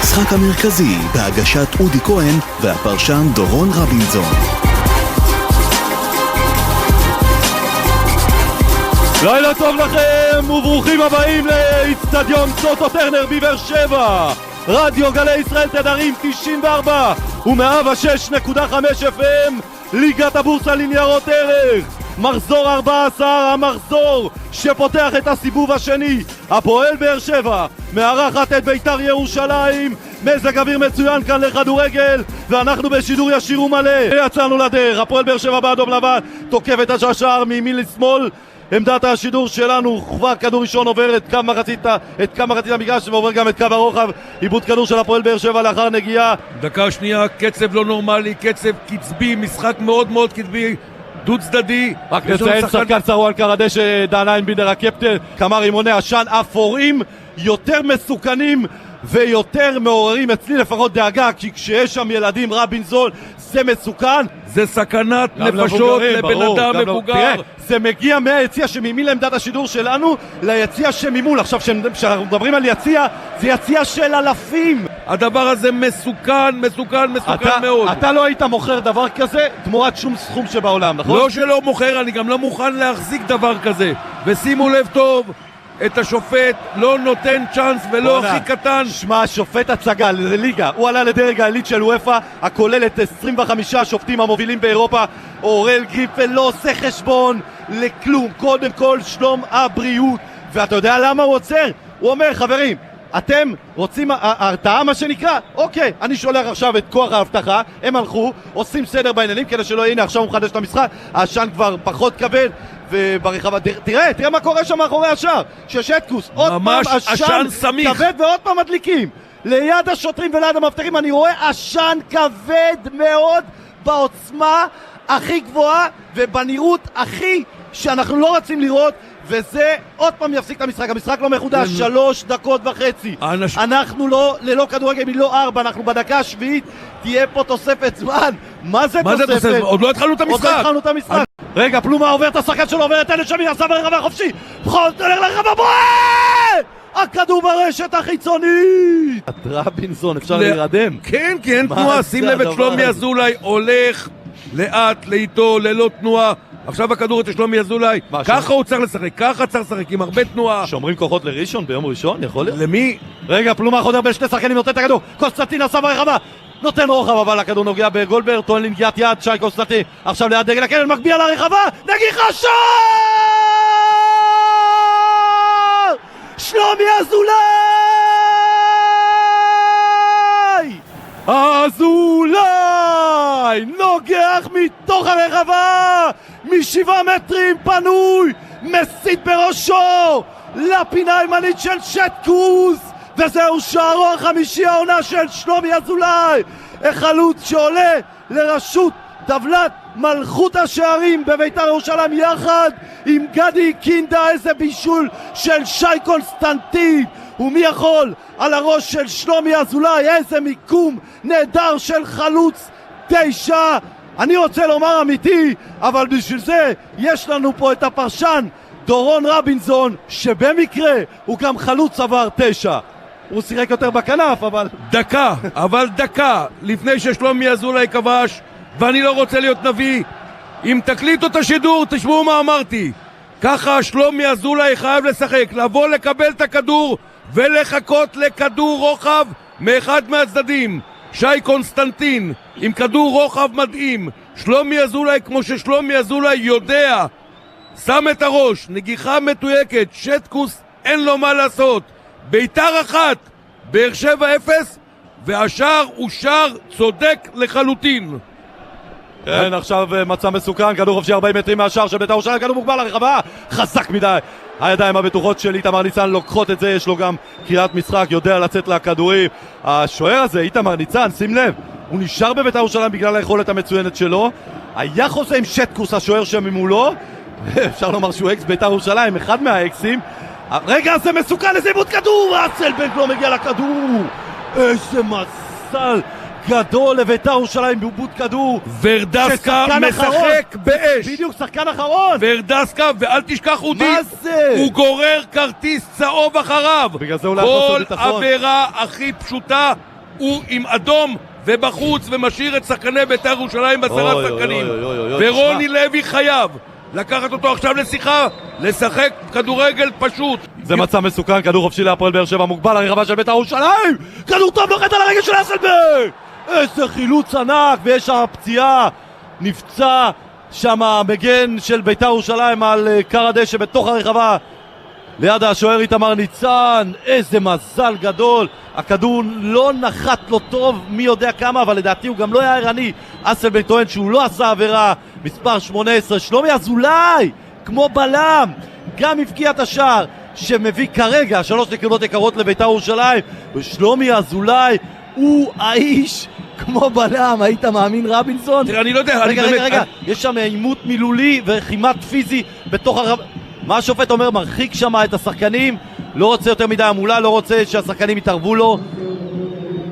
המשחק המרכזי בהגשת אודי כהן והפרשן דורון רבינזון. לילה טוב לכם וברוכים הבאים לאצטדיון טוטו טרנר בבאר שבע. רדיו גלי ישראל תדרים 94 ו106.5 FM, ליגת הבורסה לניירות ערך, מחזור 14, המחזור שפותח את הסיבוב השני. הפועל באר שבע מארחת את בית"ר ירושלים, מזג אוויר מצוין כאן לכדורגל ואנחנו בשידור ישיר ומלא. יצאנו לדרך, הפועל באר שבע באדום לבן תוקף את השער מימין לשמאל. עמדת השידור שלנו, כבר כדור ראשון עובר את קו מחצית המגרש ועובר גם את קו הרוחב. עיבוד כדור של הפועל באר שבע לאחר נגיעה. דקה שנייה, קצב לא נורמלי, קצב קצבי, משחק מאוד מאוד קצבי, דו צדדי. רק נציין שחקן סרואן קרדש, דן איינבינדר הקפטן, כמה רימוני עשן אפורים יותר מסוכנים ויותר מעוררים אצלי לפחות דאגה, כי כשיש שם ילדים רבינזון זה מסוכן, זה סכנת נפשות לבן אדם מבוגר. תראה, זה מגיע מהיציע שמימין לעמדת השידור שלנו ליציע שממול. עכשיו כשאנחנו מדברים על יציע, זה יציע של אלפים. הדבר הזה מסוכן מאוד. אתה לא היית מוכר דבר כזה תמורת שום סכום שבעולם, נכון? לא שלא מוכר, אני גם לא מוכן להחזיק דבר כזה. ושימו לב טוב, את השופט לא נותן צ'אנס ולא הכי קטן. שמע, שופט הצגה לליגה, הוא עלה לדרג העילית של וופא הכולל את 25 השופטים המובילים באירופה. אורל גריפל לא עושה חשבון לכלום, קודם כל שלום הבריאות. ואתה יודע למה הוא עוצר? הוא אומר, חברים, אתם רוצים הרתעה מה שנקרא? אוקיי, אני שולח עכשיו את כוח ההבטחה, הם הלכו, עושים סדר בעניינים כדי שלא, הנה עכשיו הוא מחדש את המשחק, העשן כבר פחות כבד וברחבה, תראה מה קורה שם מאחורי השער, ששטקוס, עוד פעם עשן כבד ועוד פעם מדליקים ליד השוטרים וליד המאבטחים. אני רואה עשן כבד מאוד בעוצמה הכי גבוהה ובנראות הכי שאנחנו לא רוצים לראות, וזה עוד פעם יפסיק את המשחק. המשחק לא מחודש, 3.5 דקות. אנחנו לא, ללא כדורגל מלא 4, אנחנו בדקה השביעית, תהיה פה תוספת זמן. מה זה תוספת? עוד לא התחלנו את המשחק. רגע, פלומה עובר את השחקן שלו, עובר את אלה שמיר, עשה ברחבה חופשי, בכל תלך לרחבה, בועט! הכדור ברשת החיצונית! רבינזון, אפשר להירדם? כן, תנועה, שים לב את שלומי אזולאי, הולך לאט, לאיתו, ללא תנועה. עכשיו הכדור את שלומי אזולאי, ככה הוא צריך לשחק, ככה צריך לשחק, עם הרבה תנועה. שומרים כוחות לראשון ביום ראשון, יכול להיות? למי? רגע, פלומה חודר בין שני שחקנים, נותן את הכדור, קוסטנטין עשה ברחבה, נותן רוחב, אבל הכדור נוגע בגולדברג, טוען לנגיעת יד, שי קוסטנטין, עכשיו ליד דגל הקרן, מקביע לרחבה, נגיחה שער! שלומי אזולאי נוגח מתוך הרחבה מ7 מטרים פנוי, מסית בראשו לפינה הימנית של שטקוס, וזהו שערו החמישי העונה של שלומי אזולאי, החלוץ שעולה לראשות טבלת מלכות השערים בבית"ר ירושלים יחד עם גדי קינדה. איזה בישול של שי קונסטנטין, ומי יכול על הראש של שלומי אזולאי, איזה מיקום נהדר של חלוץ 9. אני רוצה לומר אמיתי, אבל בשביל זה יש לנו פה את הפרשן דורון רבינזון, שבמקרה הוא גם חלוץ עבר 9. הוא שיחק יותר בכנף, אבל דקה לפני ששלומי אזולאי כבש, ואני לא רוצה להיות נביא, אם תקליטו את השידור תשמעו מה אמרתי. ככה שלומי אזולאי חייב לשחק, לבוא לקבל את הכדור ולחכות לכדור רוחב מאחד מהצדדים. שי קונסטנטין עם כדור רוחב מדהים, שלומי אזולאי כמו ששלומי אזולאי יודע, שם את הראש, נגיחה מתויקת, שטקוס אין לו מה לעשות. בית"ר 1, באר שבע 0, והשער הוא שער צודק לחלוטין. כן, עכשיו מצא מסוכן, כדור חופשי 40 מטרים מהשער של בית"ר ירושלים, כדור מוגבל לרחבה, חזק מדי. הידיים הבטוחות של איתמר ניצן לוקחות את זה, יש לו גם קריאת משחק, יודע לצאת לכדורים. השוער הזה, איתמר ניצן, שים לב, הוא נשאר בבית"ר ירושלים בגלל היכולת המצוינת שלו. היה חוזה עם שטקוס, השוער שממולו, אפשר לומר שהוא אקס בית"ר ירושלים, אחד מהאקסים. רגע, זה מסוכן, איזה עיבוד כדור, אסלבנק לא מגיע לכדור, איזה מזל גדול לבית"ר ירושלים בעיבוד כדור. ורדסקה משחק באש. בדיוק, שחקן אחרון. ורדסקה, ואל תשכח אודי, מה זה? הוא גורר כרטיס צהוב אחריו. בגלל זה אולי כל עבירה הכי פשוטה הוא עם אדום ובחוץ ומשאיר את שחקני בית"ר ירושלים בעשרה אוי, שחקנים. אוי, אוי, אוי, אוי, ורוני לוי חייב לקחת אותו עכשיו לשיחה, לשחק כדורגל פשוט. זה מצב מסוכן, כדור חופשי להפועל באר שבע, מוגבל לרחבה של בית"ר ירושלים, כדור טוב נוחת על הרגל של אסלברג, איזה חילוץ ענק, ויש שם פציעה, נפצע שם המגן של בית"ר ירושלים על קר הדשא בתוך הרחבה ליד השוער איתמר ניצן. איזה מזל גדול, הכדור לא נחת לו טוב מי יודע כמה, אבל לדעתי הוא גם לא היה ערני. אסלברג טוען שהוא לא עשה עבירה. מספר 18 שלומי אזולאי כמו בלם גם הבקיע את השער שמביא כרגע 3 נקודות יקרות לבית"ר ירושלים, ושלומי אזולאי הוא האיש כמו בלם. היית מאמין רבינסון? תראה, אני לא יודע, רגע, יש שם עימות מילולי וכמעט פיזי בתוך מה השופט אומר? מרחיק שם את השחקנים, לא רוצה יותר מדי המולה, לא רוצה שהשחקנים יתערבו לו.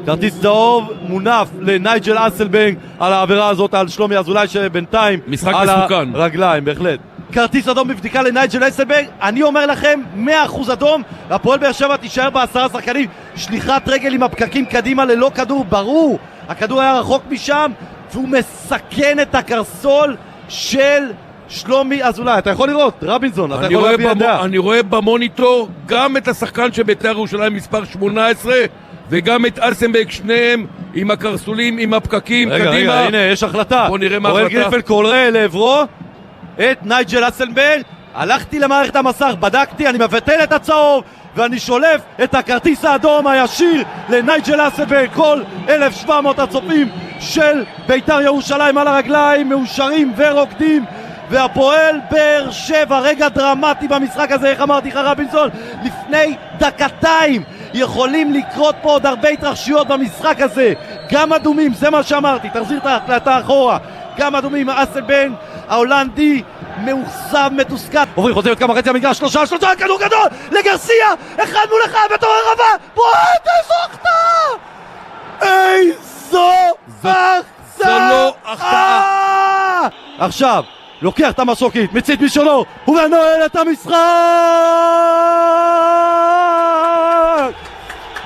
כרטיס צהוב מונף לנייג'ל אסלברג על העבירה הזאת על שלומי אזולאי שבינתיים משחק על מסוכן. הרגליים, בהחלט. כרטיס אדום בבדיקה לנייג'ל אסלברג. אני אומר לכם 100% אדום, הפועל באר שבע תישאר ב10 שחקנים. שליחת רגל עם הפקקים קדימה ללא כדור, ברור הכדור היה רחוק משם והוא מסכן את הקרסול של שלומי אזולאי. אתה יכול לראות, רבינסון, אתה יכול להביא ידע. אני רואה במוניטור גם את השחקן של בית"ר ירושלים מספר 18 וגם את אסלברג, שניהם עם הקרסולים, עם הפקקים, רגע, קדימה. רגע, הנה, יש החלטה. בוא נראה מה אורל ההחלטה. גרינפלד קורא לעברו את נייג'ל אסלברג. הלכתי למערכת המסך, בדקתי, אני מבטל את הצהוב ואני שולף את הכרטיס האדום הישיר לנייג'ל אסלברג. כל 1,700 הצופים של בית"ר ירושלים על הרגליים מאושרים ורוקדים, והפועל באר שבע, רגע דרמטי במשחק הזה, איך אמרתי לך רבינסון? לפני דקתיים יכולים לקרות פה עוד הרבה התרחשויות במשחק הזה, גם אדומים, זה מה שאמרתי, תחזיר את ההקלטה אחורה, גם אדומים. אסלברג ההולנדי מאוכזב, מתוסכל, עוברים, חוזר להיות כמה חצי המגרש, שלושה, כדור גדול לגרסיה, אחד מול אחד בתור הרחבה, בועט, איזו החטאה, איזו לא החטאה. עכשיו לוקח את המשרוקית, מצית משונו ומנהל את המשחק.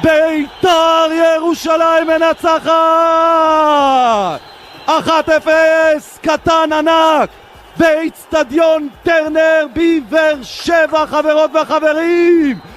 בית"ר ירושלים מנצחת 1-0, קטן ענק באצטדיון טרנר בבאר שבע, חברות וחברים.